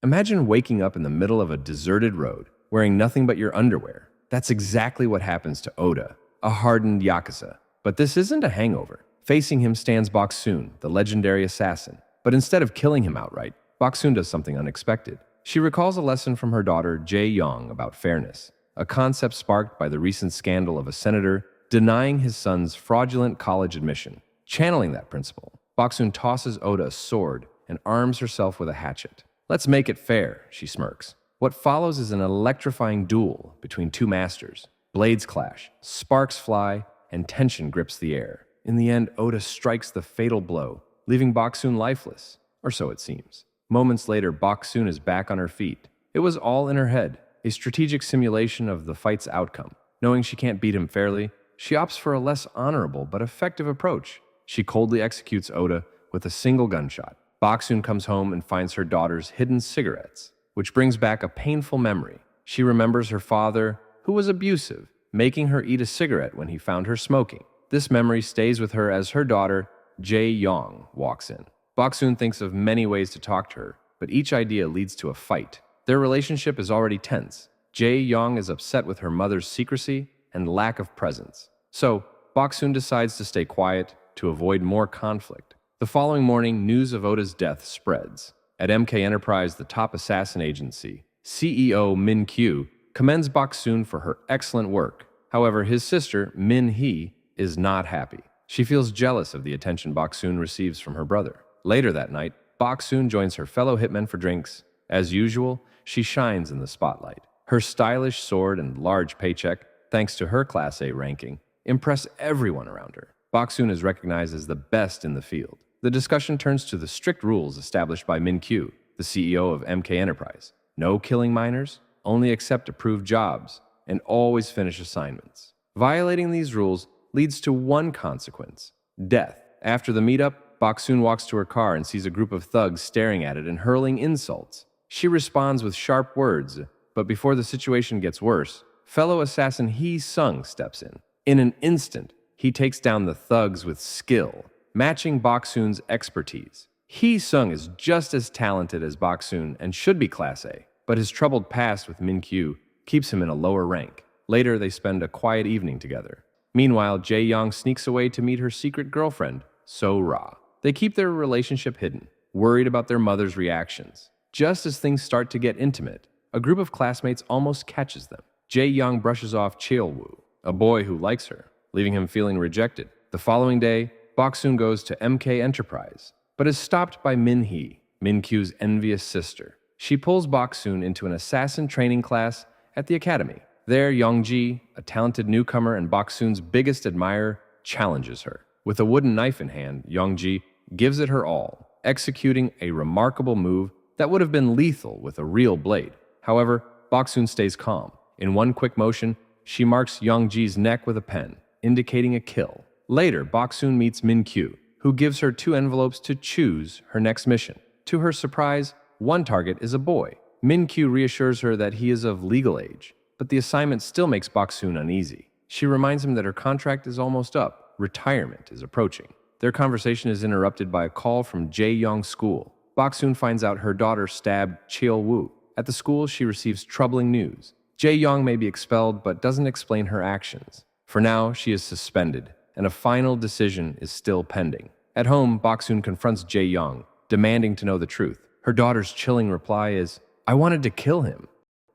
Imagine waking up in the middle of a deserted road, wearing nothing but your underwear. That's exactly what happens to Oda, a hardened Yakuza. But this isn't a hangover. Facing him stands Boksoon, the legendary assassin. But instead of killing him outright, Boksoon does something unexpected. She recalls a lesson from her daughter, Jae-young, about fairness, a concept sparked by the recent scandal of a senator denying his son's fraudulent college admission. Channeling that principle, Boksoon tosses Oda a sword and arms herself with a hatchet. "Let's make it fair," she smirks. What follows is an electrifying duel between two masters. Blades clash, sparks fly, and tension grips the air. In the end, Oda strikes the fatal blow, leaving Boksoon lifeless, or so it seems. Moments later, Boksoon is back on her feet. It was all in her head, a strategic simulation of the fight's outcome. Knowing she can't beat him fairly, she opts for a less honorable but effective approach. She coldly executes Oda with a single gunshot. Boksoon comes home and finds her daughter's hidden cigarettes, which brings back a painful memory. She remembers her father, who was abusive, making her eat a cigarette when he found her smoking. This memory stays with her as her daughter, Jae-young, walks in. Boksoon thinks of many ways to talk to her, but each idea leads to a fight. Their relationship is already tense. Jae-young is upset with her mother's secrecy and lack of presence. So, Boksoon decides to stay quiet to avoid more conflict. The following morning, news of Oda's death spreads. At MK Enterprise, the top assassin agency, CEO Min Kyu commends Boksoon for her excellent work. However, his sister, Min Hee, is not happy. She feels jealous of the attention Boksoon receives from her brother. Later that night, Boksoon joins her fellow hitmen for drinks. As usual, she shines in the spotlight. Her stylish sword and large paycheck, thanks to her Class A ranking, impress everyone around her. Boksoon is recognized as the best in the field. The discussion turns to the strict rules established by Min Kyu, the CEO of MK Enterprise. No killing minors, only accept approved jobs, and always finish assignments. Violating these rules leads to one consequence: death. After the meetup, Boksoon walks to her car and sees a group of thugs staring at it and hurling insults. She responds with sharp words, but before the situation gets worse, fellow assassin Hee Sung steps in. In an instant, he takes down the thugs with skill, matching Boksoon's expertise. Hee Sung is just as talented as Boksoon and should be Class A, but his troubled past with Min Kyu keeps him in a lower rank. Later, they spend a quiet evening together. Meanwhile, Jae-young sneaks away to meet her secret girlfriend, So-ra. They keep their relationship hidden, worried about their mother's reactions. Just as things start to get intimate, a group of classmates almost catches them. Jae-young brushes off Cheol-woo, a boy who likes her, leaving him feeling rejected. The following day, Boksoon goes to MK Enterprise, but is stopped by Min Hee, Min Kyu's envious sister. She pulls Boksoon into an assassin training class at the academy. There, Youngji, a talented newcomer and Boksoon's biggest admirer, challenges her. With a wooden knife in hand, Youngji gives it her all, executing a remarkable move that would have been lethal with a real blade. However, Boksoon stays calm. In one quick motion, she marks Youngji's neck with a pen, indicating a kill. Later, Boksoon meets Min Kyu, who gives her 2 envelopes to choose her next mission. To her surprise, one target is a boy. Min Kyu reassures her that he is of legal age, but the assignment still makes Boksoon uneasy. She reminds him that her contract is almost up. Retirement is approaching. Their conversation is interrupted by a call from Jae-young's school. Boksoon finds out her daughter stabbed Cheol-woo. At the school, she receives troubling news. Jae-young may be expelled, but doesn't explain her actions. For now, she is suspended, and a final decision is still pending. At home, Boksoon confronts Jae-young, demanding to know the truth. Her daughter's chilling reply is, "I wanted to kill him."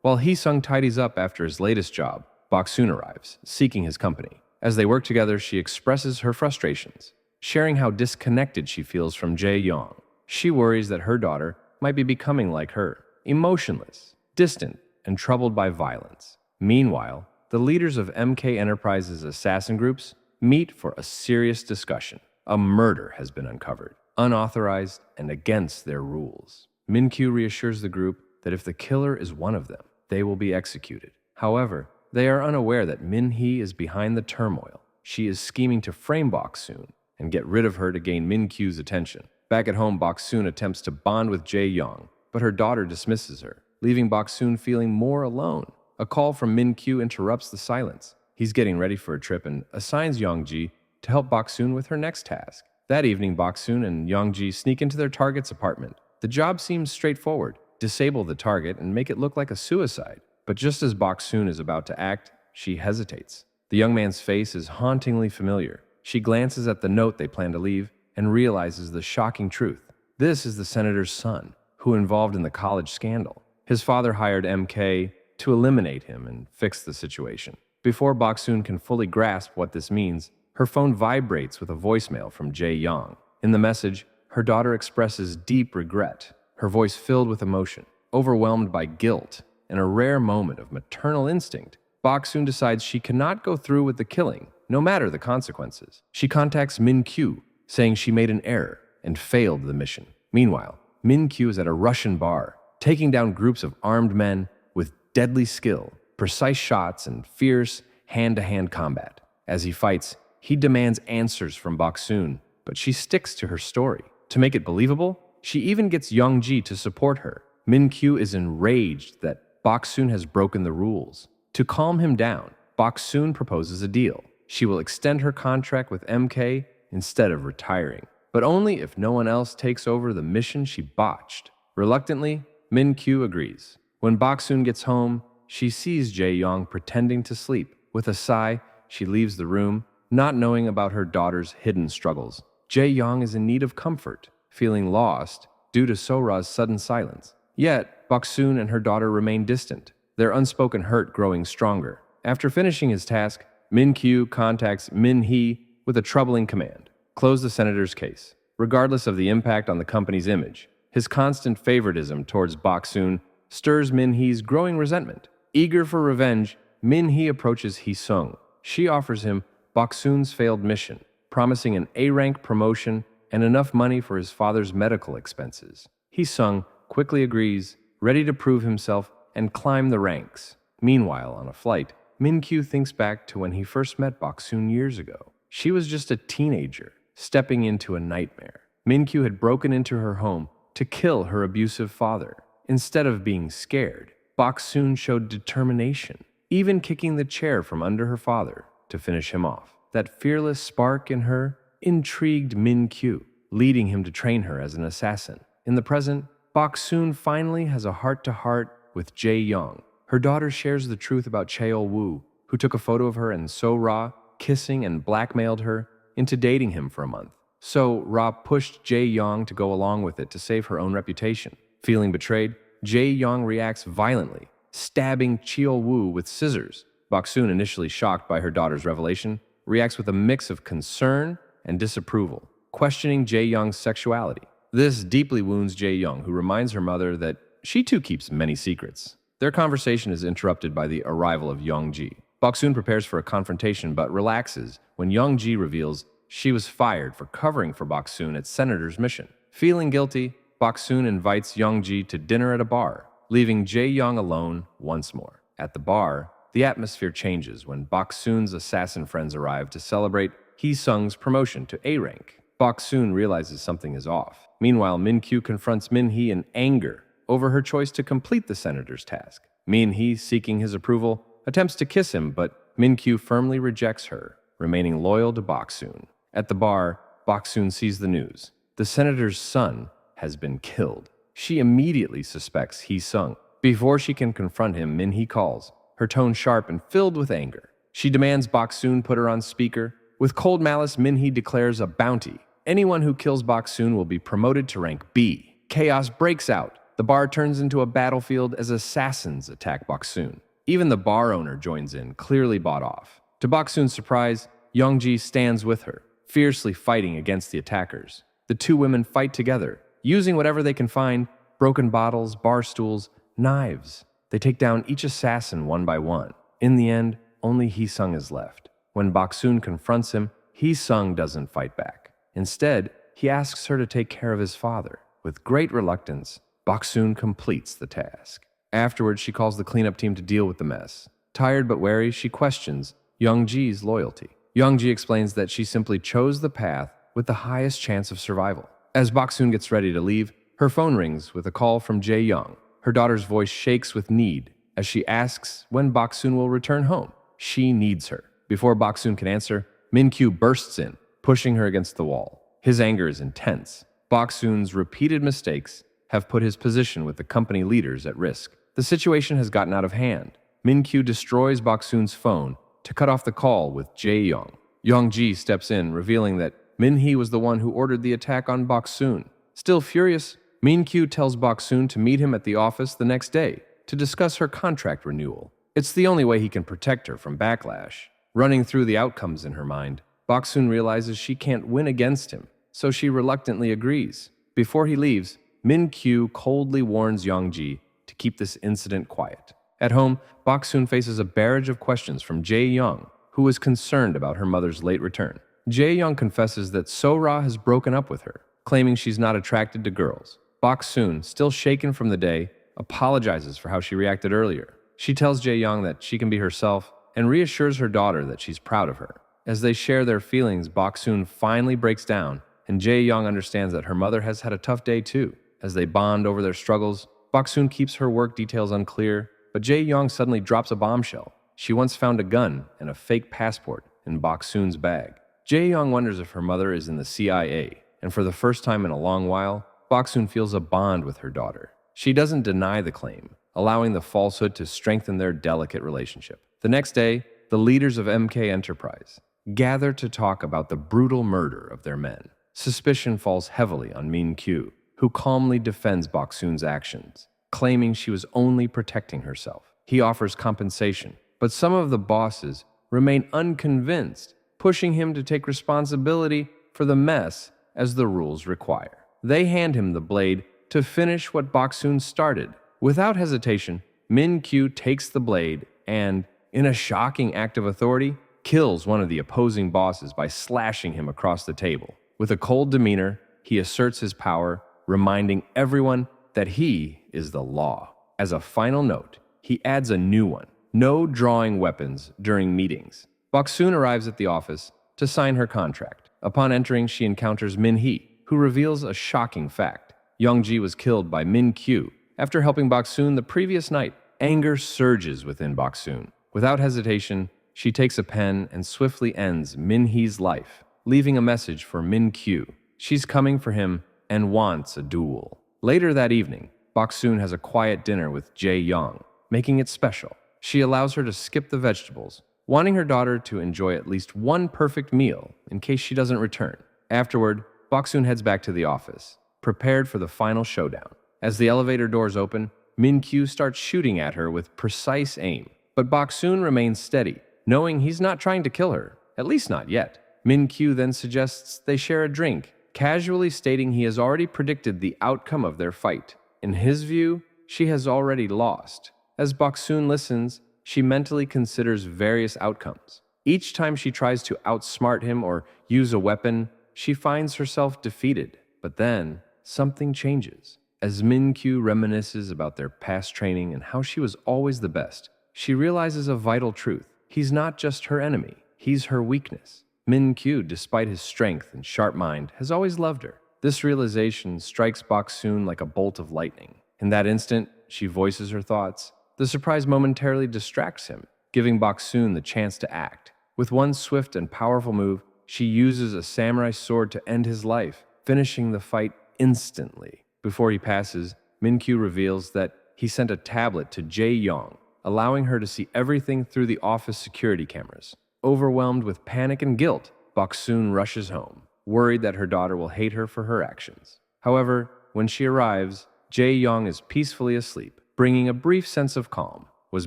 While Hee Sung tidies up after his latest job, Boksoon arrives, seeking his company. As they work together, she expresses her frustrations, sharing how disconnected she feels from Jae-young. She worries that her daughter might be becoming like her, emotionless, distant, and troubled by violence. Meanwhile, the leaders of MK Enterprise's assassin groups meet for a serious discussion. A murder has been uncovered, unauthorized and against their rules. Min Kyu reassures the group that if the killer is one of them, they will be executed. However, they are unaware that Min Hee is behind the turmoil. She is scheming to frame Boksoon and get rid of her to gain Min Kyu's attention. Back at home, Boksoon attempts to bond with Jae-young, but her daughter dismisses her, leaving Boksoon feeling more alone. A call from Min Kyu interrupts the silence. He's getting ready for a trip and assigns Youngji to help Boksoon with her next task. That evening, Boksoon and Youngji sneak into their target's apartment. The job seems straightforward: disable the target, and make it look like a suicide. But just as Bok-soon is about to act, she hesitates. The young man's face is hauntingly familiar. She glances at the note they plan to leave and realizes the shocking truth. This is the senator's son, who involved in the college scandal. His father hired MK to eliminate him and fix the situation. Before Bok-soon can fully grasp what this means, her phone vibrates with a voicemail from Jae-young. In the message, her daughter expresses deep regret, her voice filled with emotion. Overwhelmed by guilt and a rare moment of maternal instinct, Bok-soon decides she cannot go through with the killing, no matter the consequences. She contacts Min-kyu, saying she made an error and failed the mission. Meanwhile, Min-kyu is at a Russian bar, taking down groups of armed men with deadly skill, precise shots, and fierce hand-to-hand combat. As he fights, he demands answers from Bok-soon, but she sticks to her story. To make it believable, she even gets Young-ji to support her. Min-kyu is enraged that Bok-soon has broken the rules. To calm him down, Bok-soon proposes a deal. She will extend her contract with MK instead of retiring, but only if no one else takes over the mission she botched. Reluctantly, Min-kyu agrees. When Bok-soon gets home, she sees Jae-young pretending to sleep. With a sigh, she leaves the room, not knowing about her daughter's hidden struggles. Jae-young is in need of comfort, feeling lost due to So-ra's sudden silence. Yet, Bok-soon and her daughter remain distant, their unspoken hurt growing stronger. After finishing his task, Min-kyu contacts Min-hee with a troubling command: close the senator's case. Regardless of the impact on the company's image, his constant favoritism towards Bok-soon stirs Min-hee's growing resentment. Eager for revenge, Min-hee approaches Hee-sung. She offers him Bok-soon's failed mission, promising an A-rank promotion and enough money for his father's medical expenses. Hee-sung quickly agrees, ready to prove himself and climb the ranks. Meanwhile, on a flight, Min-kyu thinks back to when he first met Bok-soon years ago. She was just a teenager, stepping into a nightmare. Min-kyu had broken into her home to kill her abusive father. Instead of being scared, Bok-soon showed determination, even kicking the chair from under her father to finish him off. That fearless spark in her intrigued Min-kyu, leading him to train her as an assassin. In the present, Bok-soon finally has a heart-to-heart with Jae-young. Her daughter shares the truth about Cheol-woo, who took a photo of her and So-ra kissing and blackmailed her into dating him for a month. So-ra pushed Jae-young to go along with it to save her own reputation. Feeling betrayed, Jae-young reacts violently, stabbing Cheol-woo with scissors. Bok-soon, initially shocked by her daughter's revelation, reacts with a mix of concern and disapproval, questioning Jae-young's sexuality. This deeply wounds Jae-young, who reminds her mother that she too keeps many secrets. Their conversation is interrupted by the arrival of Young-ji. Bok-soon prepares for a confrontation but relaxes when Young-ji reveals she was fired for covering for Bok-soon at Senator's mission. Feeling guilty, Bok-soon invites Young-ji to dinner at a bar, leaving Jae-young alone once more. At the bar, the atmosphere changes when Bok-soon's assassin friends arrive to celebrate Hee-sung's promotion to A-rank. Bok-soon realizes something is off. Meanwhile, Min-kyu confronts Min-hee in anger over her choice to complete the senator's task. Min-hee, seeking his approval, attempts to kiss him, but Min-kyu firmly rejects her, remaining loyal to Bok-soon. At the bar, Bok-soon sees the news. The senator's son has been killed. She immediately suspects Hee-sung. Before she can confront him, Min-hee calls, her tone sharp and filled with anger. She demands Bok-soon put her on speaker. With cold malice, Min-hee declares a bounty. Anyone who kills Bok-soon will be promoted to rank B. Chaos breaks out. The bar turns into a battlefield as assassins attack Bok-soon. Even the bar owner joins in, clearly bought off. To Bok-soon's surprise, Young-ji stands with her, fiercely fighting against the attackers. The two women fight together, using whatever they can find: broken bottles, bar stools, knives. They take down each assassin one by one. In the end, only Hee-sung is left. When Bok-soon confronts him, Hee-sung doesn't fight back. Instead, he asks her to take care of his father. With great reluctance, Bok-soon completes the task. Afterwards, she calls the cleanup team to deal with the mess. Tired but wary, she questions Young-ji's loyalty. Young-ji explains that she simply chose the path with the highest chance of survival. As Bok-soon gets ready to leave, her phone rings with a call from Jae-young. Her daughter's voice shakes with need as she asks when Bok-soon will return home. She needs her. Before Bok-soon can answer, Min-kyu bursts in, pushing her against the wall. His anger is intense. Bok-soon's repeated mistakes have put his position with the company leaders at risk. The situation has gotten out of hand. Min-kyu destroys Bok-soon's phone to cut off the call with Jae-young. Young-ji steps in, revealing that Min-hee was the one who ordered the attack on Bok-soon. Still furious, Min-kyu tells Bok-soon to meet him at the office the next day to discuss her contract renewal. It's the only way he can protect her from backlash. Running through the outcomes in her mind, Bok-soon realizes she can't win against him, so she reluctantly agrees. Before he leaves, Min-kyu coldly warns Young-ji to keep this incident quiet. At home, Bok-soon faces a barrage of questions from Jae-young, who is concerned about her mother's late return. Jae-young confesses that So-ra has broken up with her, claiming she's not attracted to girls. Bok-soon, still shaken from the day, apologizes for how she reacted earlier. She tells Jae-young that she can be herself and reassures her daughter that she's proud of her. As they share their feelings, Bok-soon finally breaks down, and Jae-young understands that her mother has had a tough day too. As they bond over their struggles, Bok-soon keeps her work details unclear, but Jae-young suddenly drops a bombshell. She once found a gun and a fake passport in Bok-soon's bag. Jae-young wonders if her mother is in the CIA, and for the first time in a long while, Bok-soon feels a bond with her daughter. She doesn't deny the claim, allowing the falsehood to strengthen their delicate relationship. The next day, the leaders of MK Enterprise gather to talk about the brutal murder of their men. Suspicion falls heavily on Min-kyu, who calmly defends Bok-soon's actions, claiming she was only protecting herself. He offers compensation, but some of the bosses remain unconvinced, pushing him to take responsibility for the mess as the rules require. They hand him the blade to finish what Bok-soon started. Without hesitation, Min-kyu takes the blade and, in a shocking act of authority, kills one of the opposing bosses by slashing him across the table. With a cold demeanor, he asserts his power, reminding everyone that he is the law. As a final note, he adds a new one: no drawing weapons during meetings. Bok-soon arrives at the office to sign her contract. Upon entering, she encounters Min-hee, who reveals a shocking fact. Young-ji was killed by Min-kyu after helping Bok-soon the previous night. Anger surges within Bok-soon. Without hesitation, she takes a pen and swiftly ends Min-hee's life, leaving a message for Min-kyu. She's coming for him and wants a duel. Later that evening, Bok-soon has a quiet dinner with Jae-young, making it special. She allows her to skip the vegetables, wanting her daughter to enjoy at least one perfect meal in case she doesn't return. Afterward, Bok-soon heads back to the office, prepared for the final showdown. As the elevator doors open, Min-kyu starts shooting at her with precise aim, but Bok-soon remains steady, knowing he's not trying to kill her, at least not yet. Min-kyu then suggests they share a drink, casually stating he has already predicted the outcome of their fight. In his view, she has already lost. As Bok-soon listens, she mentally considers various outcomes. Each time she tries to outsmart him or use a weapon, she finds herself defeated. But then, something changes. As Min-kyu reminisces about their past training and how she was always the best, she realizes a vital truth. He's not just her enemy, he's her weakness. Min-kyu, despite his strength and sharp mind, has always loved her. This realization strikes Bok-soon like a bolt of lightning. In that instant, she voices her thoughts. The surprise momentarily distracts him, giving Bok-soon the chance to act. With one swift and powerful move, she uses a samurai sword to end his life, finishing the fight instantly. Before he passes, Min-kyu reveals that he sent a tablet to Jae-young, allowing her to see everything through the office security cameras. Overwhelmed with panic and guilt, Bok-soon rushes home, worried that her daughter will hate her for her actions. However, when she arrives, Jae-young is peacefully asleep, bringing a brief sense of calm. Was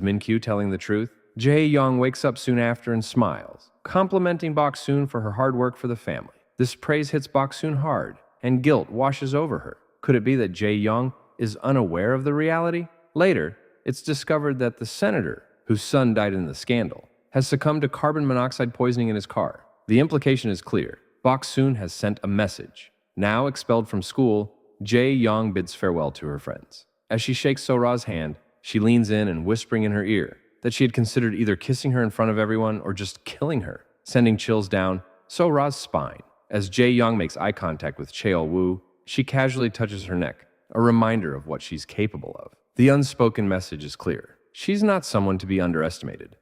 Min-kyu telling the truth? Jae-young wakes up soon after and smiles, complimenting Bok-soon for her hard work for the family. This praise hits Bok-soon hard, and guilt washes over her. Could it be that Jae-young is unaware of the reality? Later, it's discovered that the senator, whose son died in the scandal, has succumbed to carbon monoxide poisoning in his car. The implication is clear. Bok-soon has sent a message. Now expelled from school, Jae-young bids farewell to her friends. As she shakes So-ra's hand, she leans in and whispering in her ear that she had considered either kissing her in front of everyone or just killing her, sending chills down So-ra's spine. As Jae-young makes eye contact with Cheol-woo, she casually touches her neck, a reminder of what she's capable of. The unspoken message is clear. She's not someone to be underestimated.